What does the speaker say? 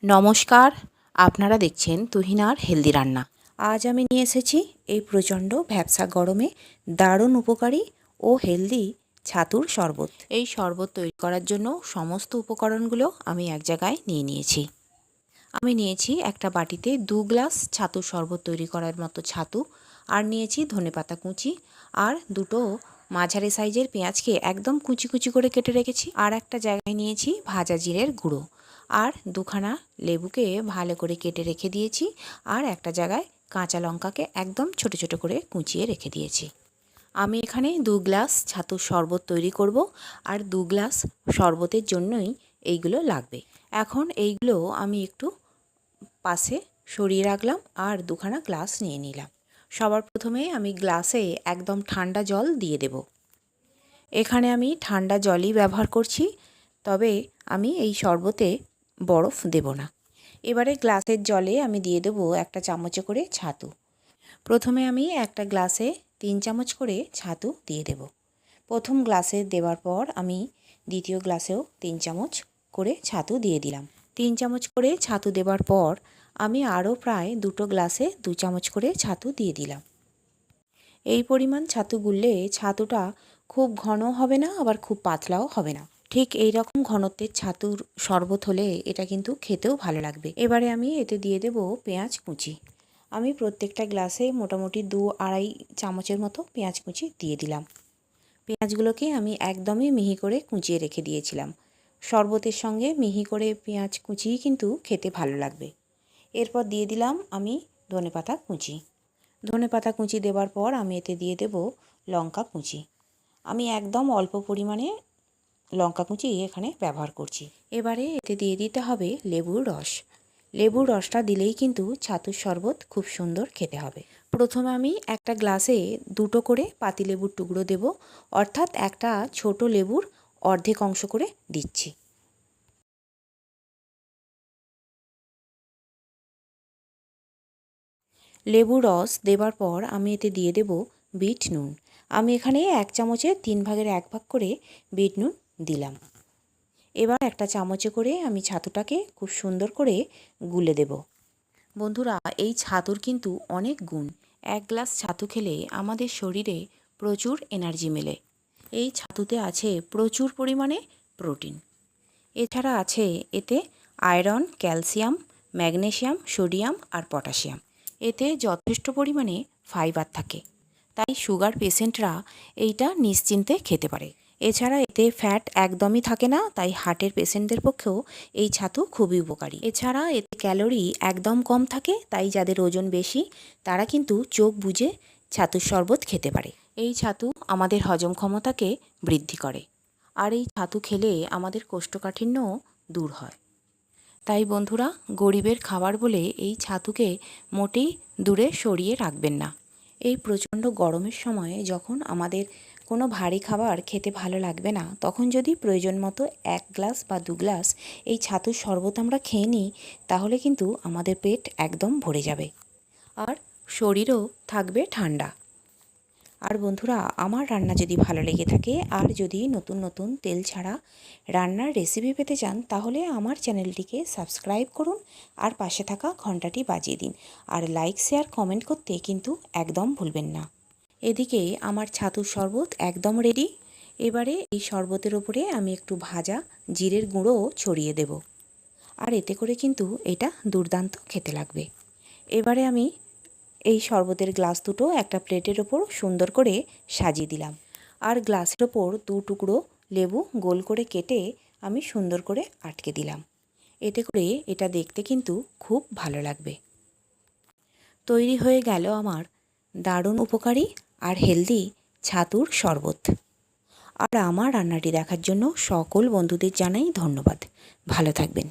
নমস্কার, আপনারা দেখছেন তুহিনার হেলদি রান্না। আজ আমি নিয়ে এসেছি এই প্রচণ্ড ভ্যাপসা গরমে দারুণ উপকারী ও হেলদি ছাতুর শরবত। এই শরবত তৈরি করার জন্য সমস্ত উপকরণগুলো আমি এক জায়গায় নিয়ে নিয়েছি। আমি নিয়েছি একটা বাটিতে 2 গ্লাস ছাতুর শরবত তৈরি করার মতো ছাতু, আর নিয়েছি ধনেপাতা কুচি, আর দুটো মাঝারি সাইজের পেঁয়াজকে একদম কুচি কুচি করে কেটে রেখেছি। আর একটা জায়গায় নিয়েছি ভাজা জিরের গুঁড়ো, আর দুখানা লেবুকে ভালো করে কেটে রেখে দিয়েছি, আর একটা জায়গায় কাঁচা লঙ্কাকে একদম ছোট ছোট করে কুচিয়ে রেখে দিয়েছি। আমি এখানে 2 গ্লাস ছাতুর শরবত তৈরি করব, আর 2 গ্লাস শরবতের জন্যই এইগুলো লাগবে। এখন এইগুলো আমি একটু পাশে সরিয়ে রাখলাম আর দুখানা গ্লাস নিয়ে নিলাম। সবার প্রথমে আমি গ্লাসে একদম ঠান্ডা জল দিয়ে দেব। এখানে আমি ঠান্ডা জলই ব্যবহার করছি, তবে আমি এই শরবতে বরফ দেব না। এবারে গ্লাসের জলে আমি দিয়ে দেব একটা চামচে করে ছাতু। প্রথমে আমি একটা গ্লাসে 3 চামচ করে ছাতু দিয়ে দেব। প্রথম গ্লাসে দেওয়ার পর আমি দ্বিতীয় গ্লাসেও 3 চামচ করে ছাতু দিয়ে দিলাম। 3 চামচ করে ছাতু দেওয়ার পর আমি আরও প্রায় 2 গ্লাসে 2 চামচ করে ছাতু দিয়ে দিলাম। এই পরিমাণ ছাতু গুললে ছাতুটা খুব ঘন হবে না, আবার খুব পাতলাও হবে না। ঠিক এই রকম ঘনত্বের ছাতুর শরবত হলে এটা কিন্তু খেতেও ভালো লাগবে। এবারে আমি এতে দিয়ে দেব পেঁয়াজ কুচি। আমি প্রত্যেকটা গ্লাসে মোটামুটি 2-2.5 চামচের মতো পেঁয়াজ কুচি দিয়ে দিলাম। পেঁয়াজগুলোকে আমি একদমই মিহি করে কুচিয়ে রেখে দিয়েছিলাম। শরবতের সঙ্গে মিহি করে পেঁয়াজ কুচিই কিন্তু খেতে ভালো লাগবে। এরপর দিয়ে দিলাম আমি ধনেপাতা কুচি। ধনেপাতা কুচি দেওয়ার পর আমি এতে দিয়ে দেব লঙ্কা কুচি। আমি একদম অল্প পরিমাণে লঙ্কা কুচি এখানে ব্যবহার করছি। এবারে এতে দিয়ে দিতে হবে লেবুর রস। লেবুর রসটা দিলেই কিন্তু ছাতুর শরবত খুব সুন্দর খেতে হবে। প্রথমে আমি একটা গ্লাসে 2টো করে পাতিলেবুর টুকরো দেব, অর্থাৎ একটা ছোট লেবুর অর্ধেক অংশ করে দিচ্ছি। লেবুর রস দেবার পর আমি এতে দিয়ে দেব বিট নুন। আমি এখানে 1 চামচের 3 ভাগের 1 ভাগ করে বিট নুন দিলাম। এবার একটা চামচে করে আমি ছাতুটাকে খুব সুন্দর করে গুলে দেব। বন্ধুরা, এই ছাতুর কিন্তু অনেক গুণ। 1 গ্লাস ছাতু খেলে আমাদের শরীরে প্রচুর এনার্জি মেলে। এই ছাতুতে আছে প্রচুর পরিমাণে প্রোটিন। এছাড়া আছে এতে আয়রন, ক্যালসিয়াম, ম্যাগনেসিয়াম, সোডিয়াম আর পটাশিয়াম। এতে যথেষ্ট পরিমাণে ফাইবার থাকে, তাই সুগার পেশেন্টরা এইটা নিশ্চিন্তে খেতে পারে। এছাড়া এতে ফ্যাট একদমই থাকে না, তাই হার্টের পেশেন্টদের পক্ষেও এই ছাতু খুবই উপকারী। এছাড়া এতে ক্যালোরি একদম কম থাকে, তাই যাদের ওজন বেশি তারা কিন্তু চোখ বুজে ছাতুর শরবত খেতে পারে। এই ছাতু আমাদের হজম ক্ষমতাকে বৃদ্ধি করে, আর এই ছাতু খেলে আমাদের কোষ্ঠকাঠিন্যও দূর হয়। তাই বন্ধুরা, গরিবের খাবার বলে এই ছাতুকে মোটেই দূরে সরিয়ে রাখবেন না। এই প্রচণ্ড গরমের সময়ে যখন আমাদের কোনো ভারী খাবার খেতে ভালো লাগবে না, তখন যদি প্রয়োজন মতো 1 গ্লাস বা 2 গ্লাস এই ছাতুর শরবত আমরা খেয়ে নিই, তাহলে কিন্তু আমাদের পেট একদম ভরে যাবে, আর শরীরও থাকবে ঠান্ডা। আর বন্ধুরা, আমার রান্না যদি ভালো লেগে থাকে আর যদি নতুন নতুন তেল ছাড়া রান্নার রেসিপি পেতে চান, তাহলে আমার চ্যানেলটিকে সাবস্ক্রাইব করুন আর পাশে থাকা ঘন্টাটি বাজিয়ে দিন। আর লাইক, শেয়ার, কমেন্ট করতে কিন্তু একদম ভুলবেন না। এদিকে আমার ছাতুর শরবত একদম রেডি। এবারে এই শরবতের ওপরে আমি একটু ভাজা জিরের গুঁড়োও ছড়িয়ে দেব, আর এতে করে কিন্তু এটা দুর্দান্ত খেতে লাগবে। এবারে আমি এই শরবতের গ্লাস দুটো একটা প্লেটের ওপর সুন্দর করে সাজিয়ে দিলাম, আর গ্লাসের ওপর 2 টুকরো লেবু গোল করে কেটে আমি সুন্দর করে আটকে দিলাম। এতে করে এটা দেখতে কিন্তু খুব ভালো লাগবে। তৈরি হয়ে গেল আমার দারুণ উপকারী আর হেলদি ছাতুর শরবত। আর আমার রান্নাটি দেখার জন্য সকল বন্ধুদের জানাই ধন্যবাদ। ভালো থাকবেন।